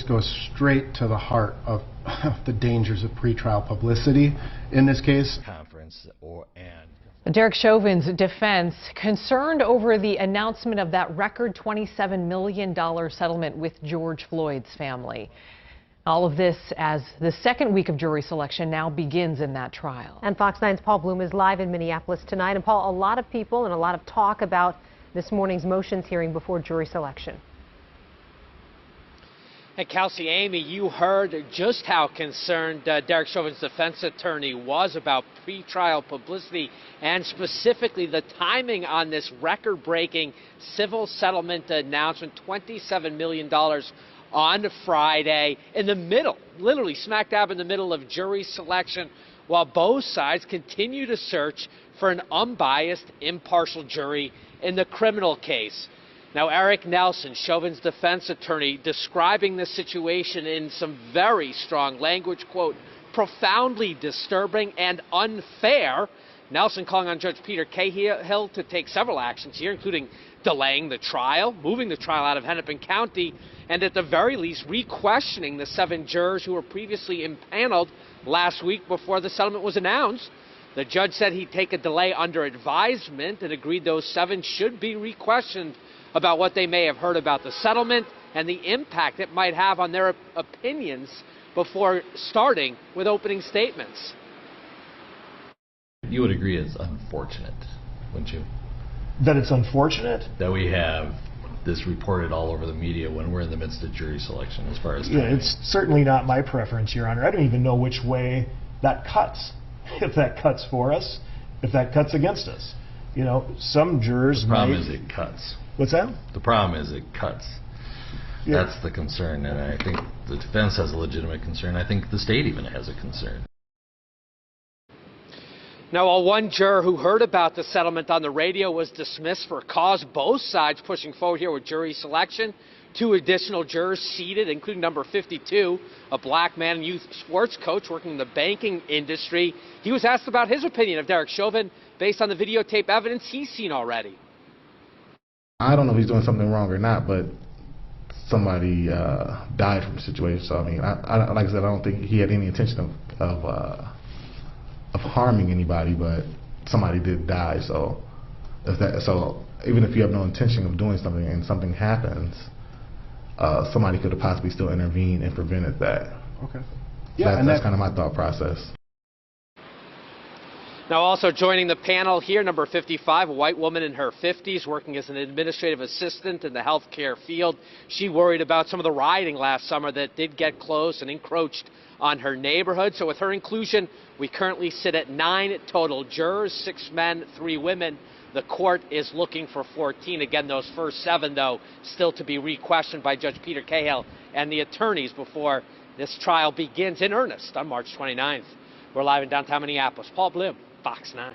goes straight to the heart of the dangers of pretrial publicity in this case. Derek Chauvin's defense concerned over the announcement of that record $27 million settlement with George Floyd's family. All of this as the second week of jury selection now begins in that trial. And Fox 9's Paul Bloom is live in Minneapolis tonight. And Paul, a lot of people and a lot of talk about this morning's motions hearing before jury selection. And Kelsey, Amy, you heard just how concerned Derek Chauvin's defense attorney was about pretrial publicity and specifically the timing on this record-breaking civil settlement announcement, $27 million on Friday, in the middle, literally smack dab in the middle of jury selection, while both sides continue to search for an unbiased, impartial jury in the criminal case. Now, Eric Nelson, Chauvin's defense attorney, describing the situation in some very strong language, quote, profoundly disturbing and unfair. Nelson calling on Judge Peter Cahill to take several actions here, including delaying the trial, moving the trial out of Hennepin County, and at the very least re-questioning the 7 jurors who were previously impaneled last week before the settlement was announced. The judge said he'd take a delay under advisement and agreed those 7 should be re-questioned about what they may have heard about the settlement and the impact it might have on their opinions before starting with opening statements. You would agree it's unfortunate, wouldn't you? That it's unfortunate? That we have this reported all over the media when we're in the midst of jury selection as far as timing. Yeah, it's certainly not my preference, Your Honor. I don't even know which way that cuts. If that cuts for us, if that cuts against us. You know, some jurors The problem is it cuts. What's that? The problem is it cuts. Yeah. That's the concern, and I think the defense has a legitimate concern. I think the state even has a concern. Now, while one juror who heard about the settlement on the radio was dismissed for cause, both sides pushing forward here with jury selection. 2 additional jurors seated, including number 52, a black man and youth sports coach working in the banking industry. He was asked about his opinion of Derek Chauvin based on the videotape evidence he's seen already. I don't know if he's doing something wrong or not, but somebody died from the situation. So I mean, like I said, I don't think he had any intention of harming anybody, but somebody did die. So even if you have no intention of doing something and something happens, somebody could have possibly still intervened and prevented that. Okay. Yeah, that's kind of my thought process. Now, also joining the panel here, number 55, a white woman in her 50s working as an administrative assistant in the healthcare field. She worried about some of the rioting last summer that did get close and encroached on her neighborhood. So with her inclusion, we currently sit at 9 total jurors, 6 men, 3 women. The court is looking for 14. Again, those first 7, though, still to be re-questioned by Judge Peter Cahill and the attorneys before this trial begins in earnest on March 29th. We're live in downtown Minneapolis. Paul Bloom, Fox 9.